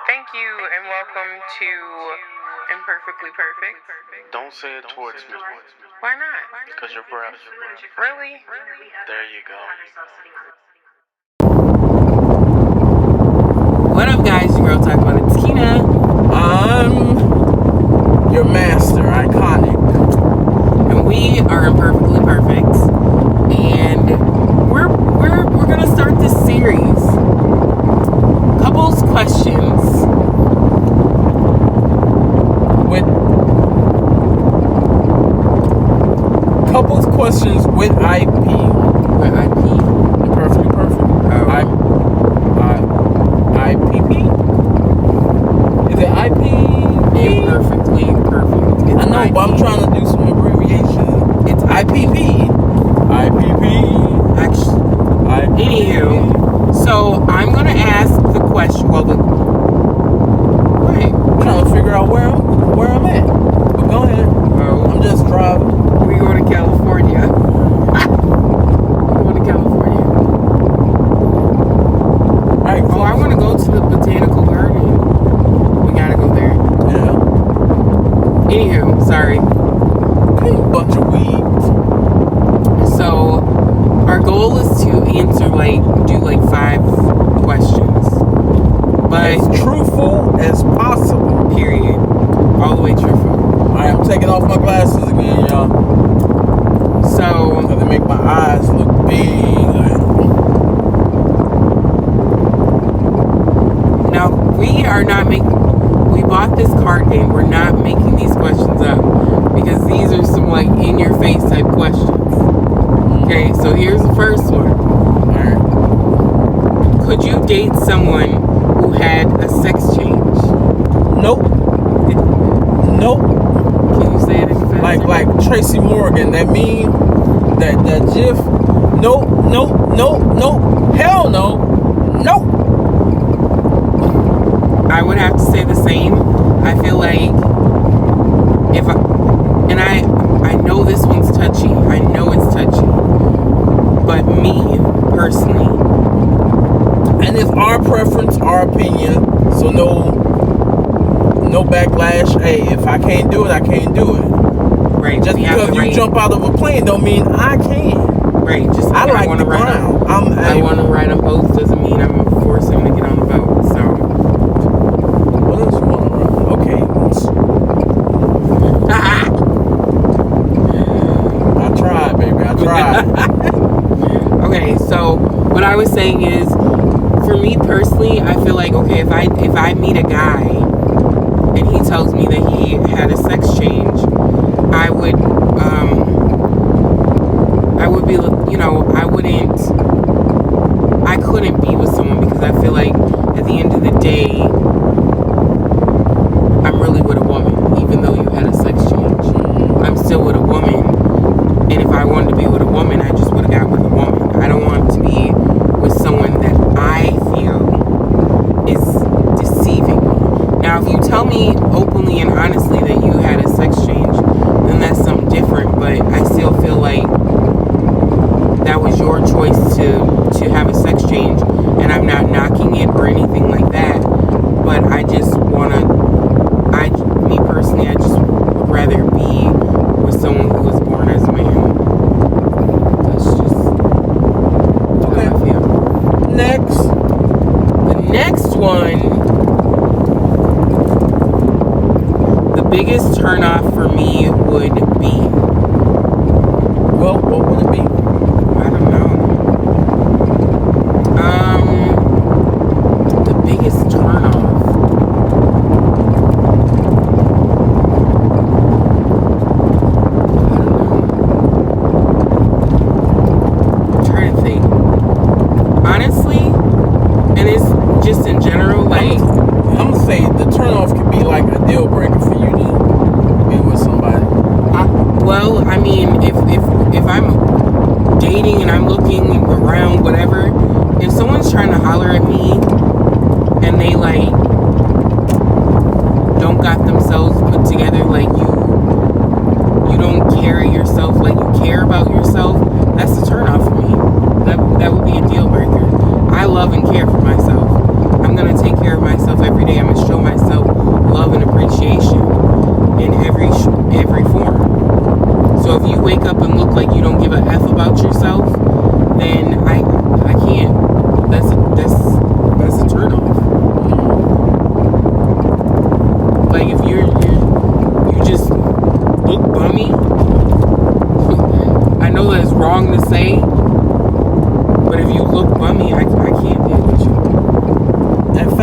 Thank you and welcome to Imperfectly Perfect. Don't say it towards me. Why not? Because you're breath. Really? There you go. What up, guys? Your girl Talkaboutitakinah. I'm your master, Iconic. And we are Imperfectly Perfect. And we're gonna start this series. Couples questions. Couples questions with IP. With IP? Imperfectly Perfect. IPP? Is it IP? Imperfectly Perfect. It's I know, IP. but I'm trying to do some abbreviation. It's IPP. IPP. Actually, anywho, so I'm gonna ask the question. Well, wait. I'm trying to figure out where I'm at. But go ahead. Oh, I'm just driving. we go to California. We go to California. Alright, Oh, I want to go to the botanical garden. We gotta go there. Yeah. Anywho, sorry. Bunch of weeds. So, our goal is to answer, do 5 questions. But, As truthful as possible. period. All the way truthful. Alright, I'm taking off my glasses again, y'all. So, Because they make my eyes look big. now, we are not we bought this card game. We're not making these questions up. Because these are some, in-your-face type questions. Okay, so here's the first one. Alright. Could you date someone who had a sex change? Nope. Nope. Can you say it any faster? Like Tracy Morgan, that meme, that gif. Nope. Hell no. Nope. I would have to say the same. I feel like I know this one's touchy. I know it's touchy. But me, personally. And it's our preference, our opinion. So no backlash. Hey, if I can't do it, I can't do it. Right. Just because you jump out of a plane don't mean I can. Right. Just I like the ground. I want to ride on boats doesn't mean I'm going to force him to get on the boat. So. What else you want to run? Okay. I tried, baby. I tried. Okay, so what I was saying is, for me personally, I feel like, okay, if I meet a guy and he tells me that he had a sex change, I would be, I couldn't be with someone because I feel like at the end of the day, I'm really with a woman, even though you had a sex change. I'm still with a woman, and if I wanted to be with a woman, I just would have got with a woman. I don't want to be with someone that I feel is deceiving me. Now, if you tell me openly and honestly that you had a sex change, then that's something different, but I still feel like that was your choice to have a sex change, and I'm not knocking it or anything like that, but I just me personally, I just would rather be with someone who was born as a man. That's just how I feel. Next. The next one, the biggest turnoff for me would be, Well, what would it be? I don't know. The biggest turnoff. Honestly, and it's just in general, I'm gonna say the turnoff could be like a deal breaker for you to be with somebody. If I'm dating and I'm looking around, whatever, if someone's trying to holler at me and they don't got themselves put together, you don't carry yourself like you care about yourself, that's a turnoff for me. That would be a deal breaker. I love and care for myself. I'm gonna take care of myself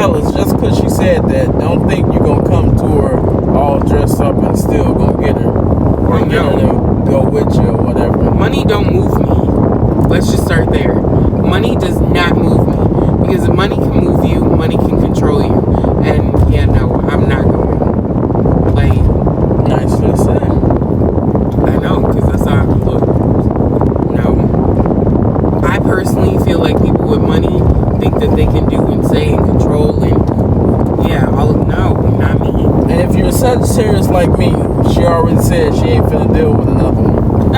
fellas, just because she said that, don't think you're gonna come to her all dressed up and still gonna get her or Oh, get her no. to go with you or whatever. Money don't move me. Let's just start there. Money does not move me. Because money can move you, money can control you. And yeah, no, I'm not going. Like, Nicely said. I know, because that's how I look. No. I personally feel like people with money think that they can do and say and control and yeah, no, not me. And if you're a Sagittarius like me, she already said she ain't finna deal with another one.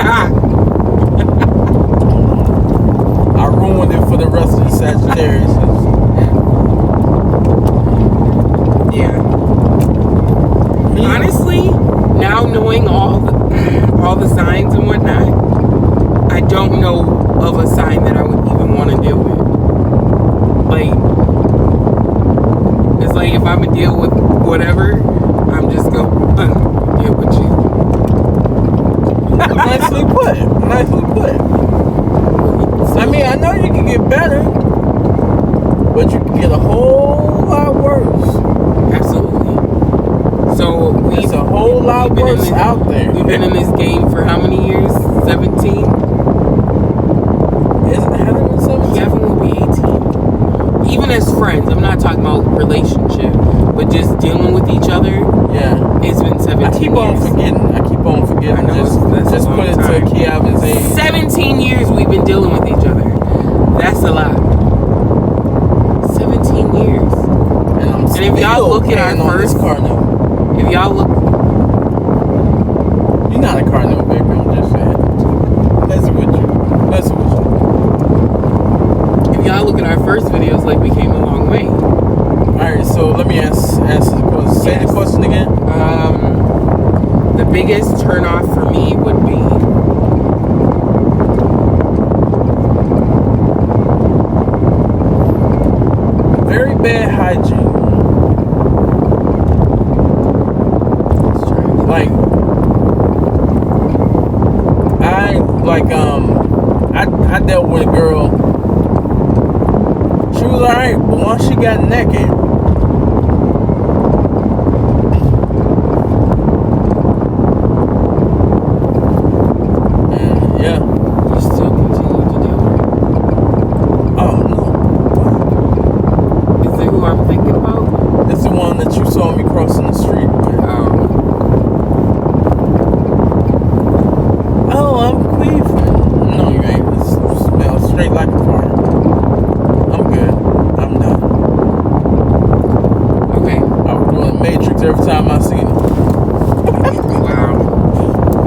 I ruined it for the rest of the Sagittarius. Yeah. Honestly, now knowing all the signs and whatnot, I don't know of a sign that I would even want to deal with. Like, it's like if I'm gonna deal with whatever, I'm just going to deal with you. Nicely put. Nicely put. I mean, I know you can get better, but you can get a whole lot worse. Absolutely. So There's a whole lot worse out there. We've been in this game for how many years? 17? Haven't it been 17? Gavin will be 18. Even as friends, I'm not talking about relationship, but just dealing with each other. Yeah. It's been 17 I keep on years. forgetting. I know, that's just a long put it time. to Keavin's age. 17 years we've been dealing with each other. That's a lot. 17 years. And if y'all look at our on this first- car note. If y'all look, You're not a car note, baby. I'm just saying. Messing with you. if y'all look at our first videos, like we came a long way. Alright, so let me ask the question. Say the Yes. question again. The biggest turnoff for me would be very bad hygiene. Like, I dealt with a girl. She was alright, but once she got naked, yeah. you still continue to deal with Oh no. it. Is it who I'm thinking about? It's the one that you saw me crossing the street with. Oh, I'm queefing. No, you ain't. It smells straight like a fart. I'm good. I'm done. Okay. I was doing Matrix every time I seen it. Wow.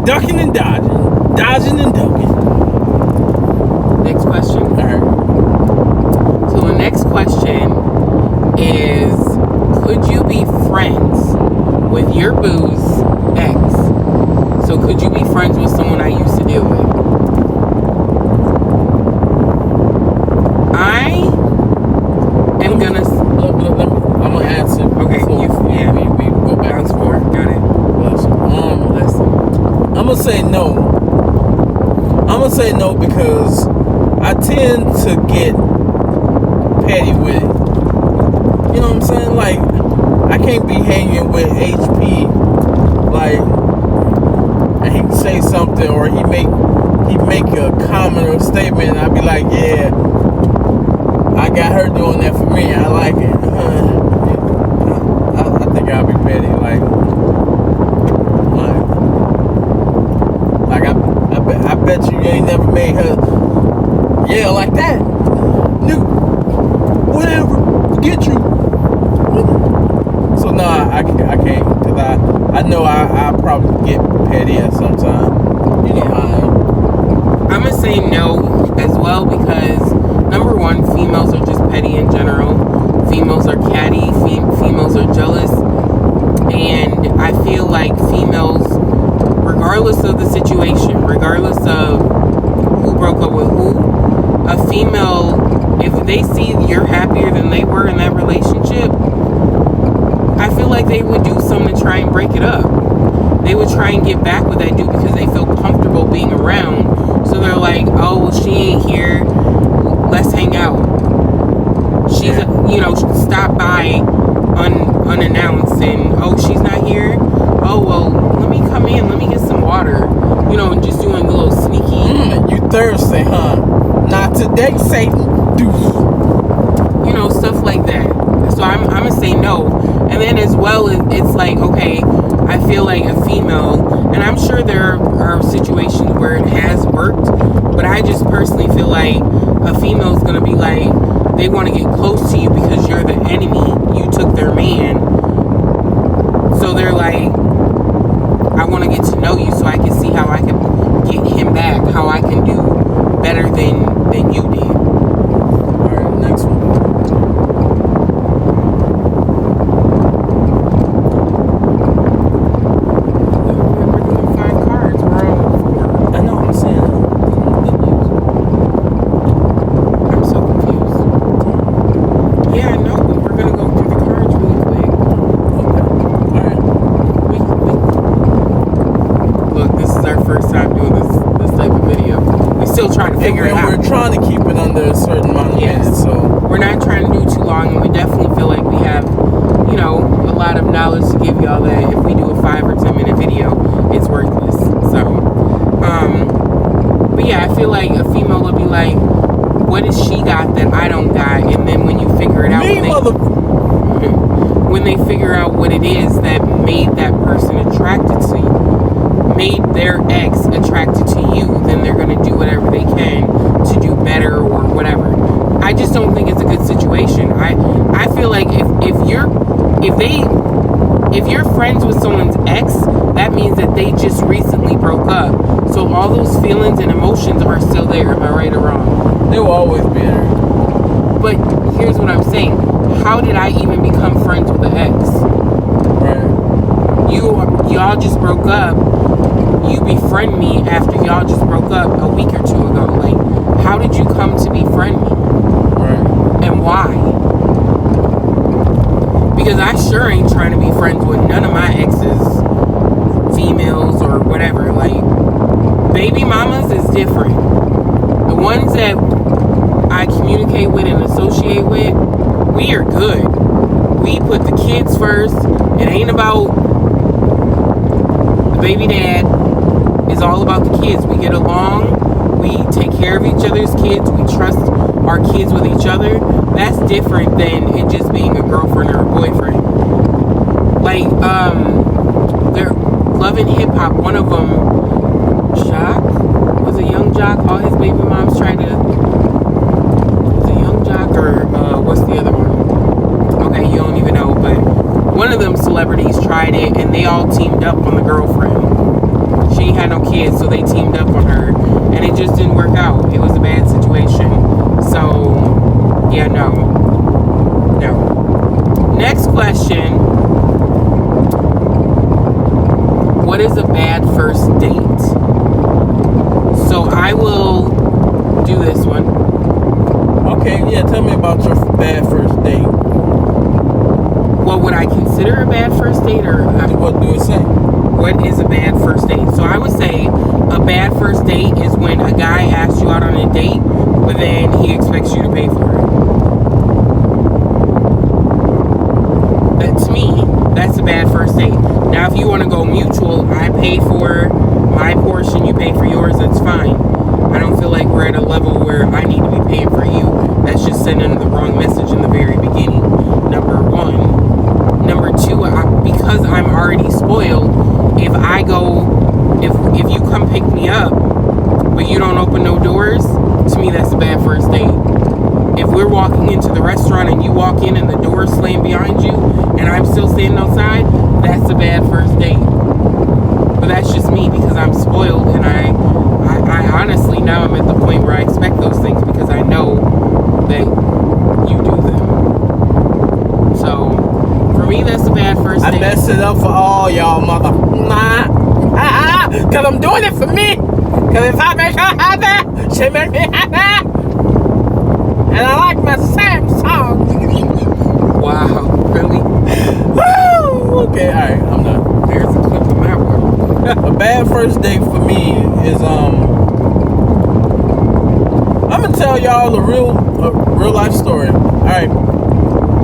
Ducking and dodging. Dodging and ducking. Next question. Alright. So the next question is, could you be friends with your boo's ex? So could you be friends with someone I used to deal with? I am gonna. I'm gonna answer. Okay, before we go back and forth. Got it. Listen. I'm gonna say no. I'm gonna say no because I tend to get petty with it. You know what I'm saying? Like, I can't be hanging with HP, like, and he say something or he make a comment or a statement, and I be like, yeah, I got her doing that for me. I like it. I think I'll be petty. I bet you ain't never made her yell like that. No, whatever, forget you. So nah, I can't, cause I know I probably get petty at some time. You know how I am. I'm gonna say no as well because number one, females are just petty in general. Females are catty. Females are jealous, and I feel like females, regardless of the situation, regardless of who broke up with who, a female, if they see you're happier than they were in that relationship, I feel like they would do something to try and break it up. They would try and get back with that dude because they feel comfortable being around. So they're like, oh, well, she ain't here. Let's hang out. She's, stop by oh, she's not here. Oh, well, let me come in. Let me get some water. You know, and just doing a little sneaky. You thirsty, huh? Not today, Satan. Deuce. You know, stuff like that. So I'm going to say no. And then as well, it's like, okay, I feel like a female, and I'm sure there are situations where it has worked, but I just personally feel like a female is going to be like, they want to get close to you because you're the enemy. You took their man. So they're like, I want to get to know you so I can see how I can get him back, how I can do better than you did. All right, next one. We're doing 5 cards. We're on 4. I know, I'm saying. I'm so confused. Yeah, I know, but we're going to go through the cards really quick. Okay. All right. Look, this is our first time doing this type of video. We're still trying to figure it out. We're trying to keep it under a certain amount of minutes, so. We're not trying to do too long, and we definitely feel like we have, you know, a lot of knowledge to give y'all that if we do a 5 or 10 minute video, it's worthless. So, but yeah, I feel like a female will be like, what has she got that I don't got? And then when you figure it out, when they figure out what it is that made that person attracted to you, made their ex attracted to you, then they're going to do whatever they can to do better or whatever. I just don't think it's a good situation. I feel like if you're friends with someone's ex, that means that they just recently broke up. So all those feelings and emotions are still there. Am I right or wrong? They will always be there. But here's what I'm saying. How did I even become friends with the ex? Right. Y'all just broke up. You befriend me after y'all just broke up a week or 2 ago. Like, how did you come to befriend me? Right. And why? Because I sure ain't trying to be friends with none of my exes, females or whatever. Like, baby mamas is different. The ones that I communicate with and associate with, we are good. We put the kids first. It ain't about the baby dad. It's all about the kids. We get along. We take care of each other's kids. We trust our kids with each other. That's different than it just being a girlfriend or a boyfriend. Like, they're loving hip hop. One of them, Jock, was a young Jock. All his baby moms tried to. Was it young Jock or what's the other one? Okay, you don't even know, but one of them celebrities tried it, and they all teamed up on the girlfriend. She ain't had no kids, so they teamed up on her, and it just didn't work out. It was a bad situation. So, yeah, no. Next question. What is a bad first date? So I will do this one. Okay, yeah, tell me about your bad first date. What would I consider a bad first date, or What do it say? what is a bad first date? So I would say a bad first date is when a guy asks you out on a date, but then he expects you to pay for it. That, to me, that's a bad first date. Now, if you want to go mutual, I pay for my portion, you pay for yours, that's fine. I don't feel like we're at a level where I need to be paying for you. That's just sending the wrong message in the very beginning, number one. Number two, because I'm already spoiled, if you come pick me up, but you don't open no doors, to me that's a bad first date. If we're walking into the restaurant and you walk in and the door slam behind you, and I'm still standing outside, that's a bad first date. But that's just me because I'm spoiled, and I honestly, now I'm at the point where I expect those things because I know that you do them. So, for me, that's a bad first date. I mess it up for all y'all, mother. Cause I'm doing it for me. Cause if I make her happy, she make me happy. And I like my same song. Wow, really? Woo! Okay, alright, I'm done. There's a clip of my one. A bad first date for me is I'm gonna tell y'all a real life story. Alright.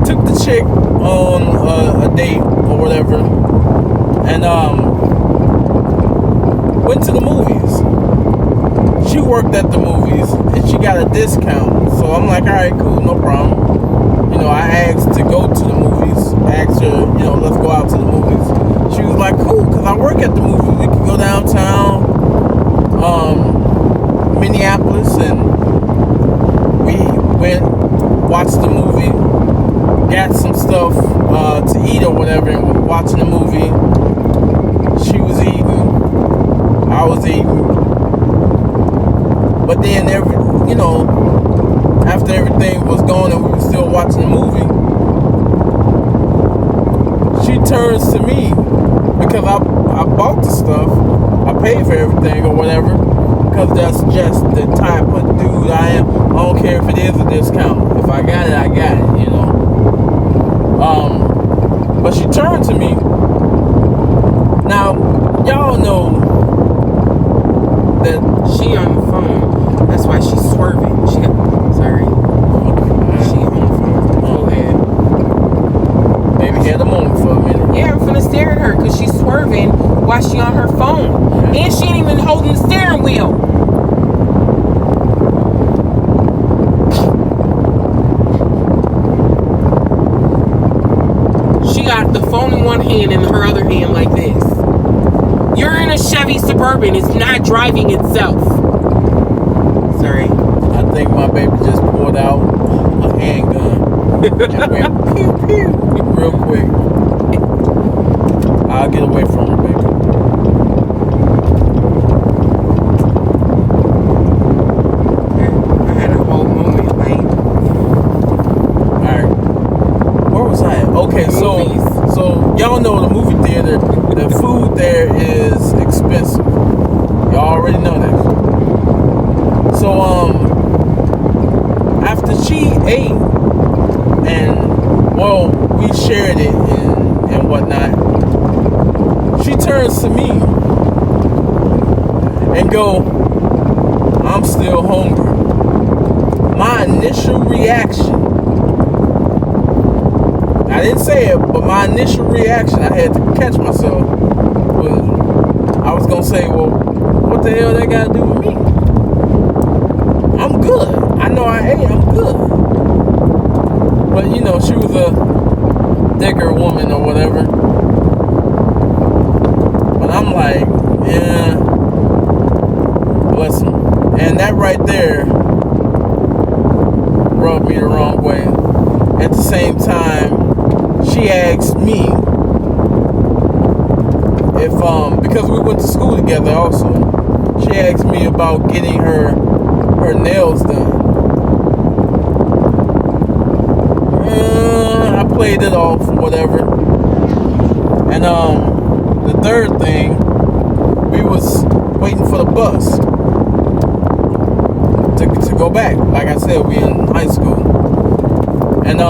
Took the chick on a date or whatever, and went to the movies. She worked at the movies and she got a discount. So I'm like, all right, cool, no problem. You know, I asked to go to the movies. I asked her, you know, let's go out to the movies. She was like, cool, because I work at the movies. We could go downtown, Minneapolis, and we went, watched the movie, got some stuff to eat or whatever, and we were watching the movie. She was eating, I was eating. But then after everything was gone and we were still watching the movie, she turns to me because I bought the stuff, I paid for everything or whatever, because that's just the type of dude I am. I don't care if it is a discount. If I got it, I got it, you know. But she turned to me. Now, y'all know that She on the phone. That's why she's swerving. She on the phone. Go ahead. Maybe had a moment for a minute. Yeah, I'm finna stare at her because she's swerving while she on her phone. And she ain't even holding the steering wheel. She got the phone in one hand and her other hand like this. You're in a Chevy Suburban. It's not driving itself. Sorry. I think my baby just pulled out a handgun. Just went pew pew real quick. I'll get away from her, baby. I had a whole moment, like. Alright. Where was I at? Okay, so y'all know the movie theater, the food there is expensive. Y'all already know that. So after she ate and we shared it and whatnot, she turns to me and go, I'm still hungry. My initial reaction, I didn't say it, but my initial reaction, I had to catch myself, I was gonna say, well, what the hell that got to do with me? I'm good. I know I ate, I'm good. But you know, she was a thicker woman or whatever. But I'm like, yeah, bless him. And that right there rubbed me the wrong way. At the same time, she asked me if, because we went to school together also, she asked me about getting her nails done. I played it off or whatever. And the third thing, we was waiting for the bus to go back. Like I said, we in high school. And I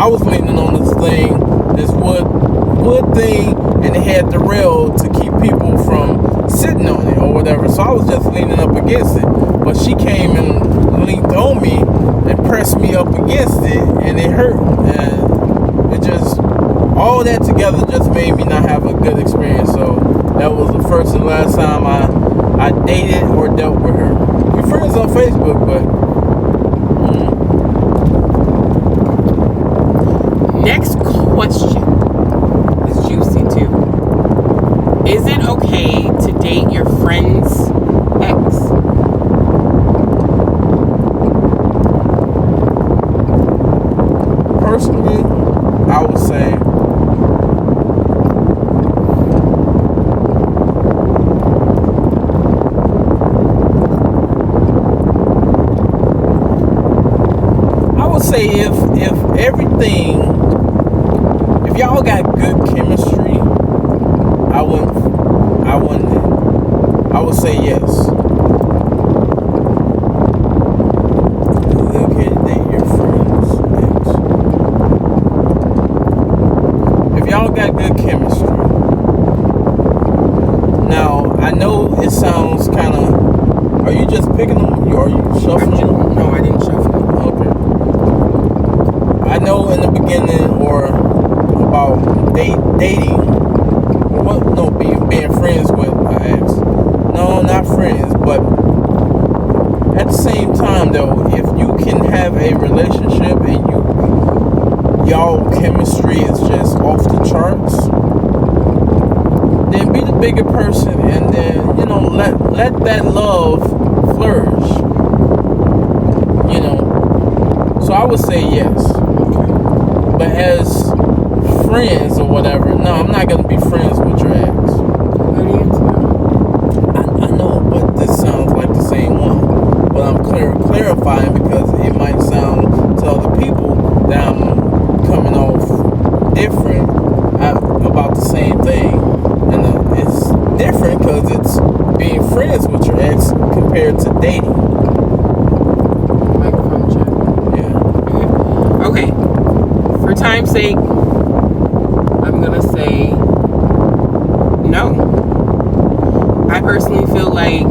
was leaning on this thing, this wood thing, and it had the rail to keep people from sitting on it or whatever. So I was just leaning up against it. But she came and leaned on me and pressed me up against it, and it hurt. And it just, all that together just made me not have a good experience. So that was the first and last time I dated or dealt with her. We're friends on Facebook, but Next question is juicy too. Is it okay to date your friend's ex? personally, I would say if everything, if y'all got good chemistry, I would say yes. Okay, date your friends. If y'all got good chemistry. Now, I know it sounds kind of, are you just picking them or are you shuffling? No, I didn't shuffle. Okay. I know in the beginning or about dating. What? No, being friends with my ex. No, not friends, but at the same time though, if you can have a relationship and y'all chemistry is just off the charts, then be the bigger person and then, let that love flourish. So I would say yes. But as friends or whatever, no, I'm not gonna be friends with your ex. I know, but this sounds like the same one. But I'm clarifying because it might sound to other people that I'm coming off different about the same thing. And it's different because it's being friends with your ex compared to dating. Microphone check. Yeah. Okay. For time's sake, I'm gonna say no. I personally feel like,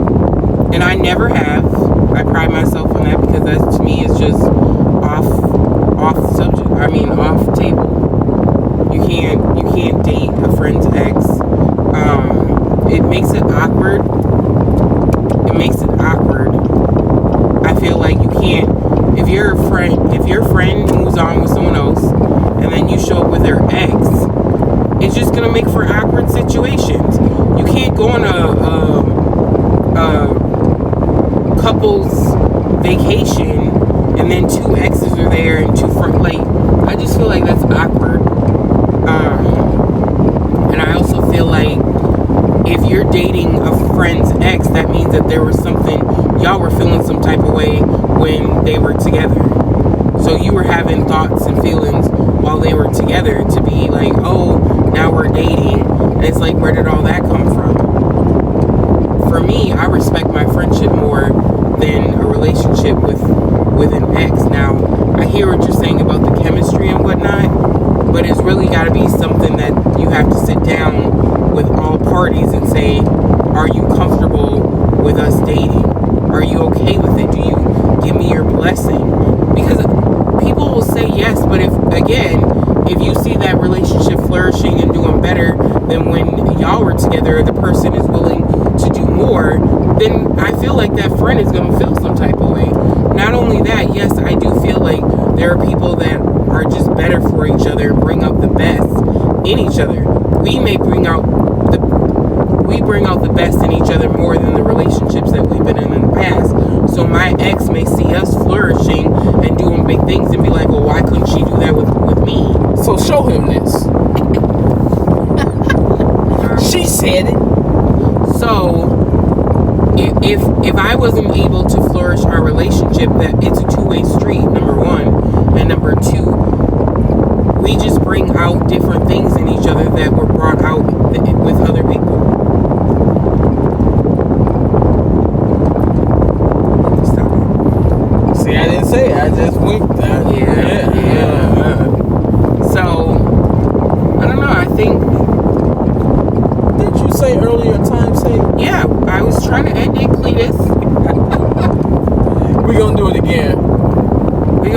and I never have, I pride myself on that because that to me is just off subject. I mean, off table. You can't date a friend's ex. It makes it awkward. I feel like you can't, if your friend moves on with someone else and then you show up with their ex, it's just gonna make for awkward situations. You can't go on a couple's vacation and then two exes are there and two friends. Like, I just feel like that's awkward. And I also feel like if you're dating a friend's ex, that means that there was something, y'all were feeling some type of way when they were together. So you were having thoughts and feelings while they were together to be like, oh, now we're dating. And it's like, where did all that come from? For me, I respect my friendship more than a relationship with an ex. Now, I hear what you're saying about the chemistry and whatnot, but it's really got to be something that you have to sit down with all parties and say, are you comfortable with us dating? Are you okay with it? Do you give me your blessing? Because people will say yes, but if you see that relationship flourishing and doing better than when y'all were together, the person is willing to do more, then I feel like that friend is going to feel some type of way. Not only that, yes, I do feel like there are people that are just better for each other and bring out the best in each other. We bring out the best in each other more than the relationships that we've been in the past. So my ex may see us flourishing and doing big things and be like, well, why couldn't she do that with me? So show him this. She said it. So if I wasn't able to flourish our relationship, that it's a two-way street, number one, and number two, we just bring out different things in each other that were brought out with other people. See, I didn't say it. I just winked. Yeah. So, I don't know. I think. Didn't you say earlier time's sake? Yeah, I was trying to end it, Cletus. We're gonna do it again. We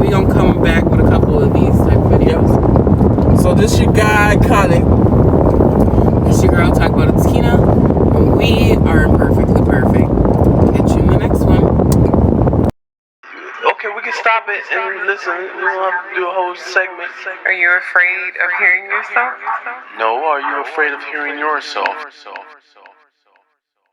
gonna come back with a couple of these type of videos. So this your guy, Connie. It's your girl, Talkaboutitakinah, and we are Imperfectly Perfect. Catch you in the next one. Okay, we can stop it and listen. We don't have to do a whole segment. Are you afraid of hearing yourself? No, are you afraid of hearing yourself?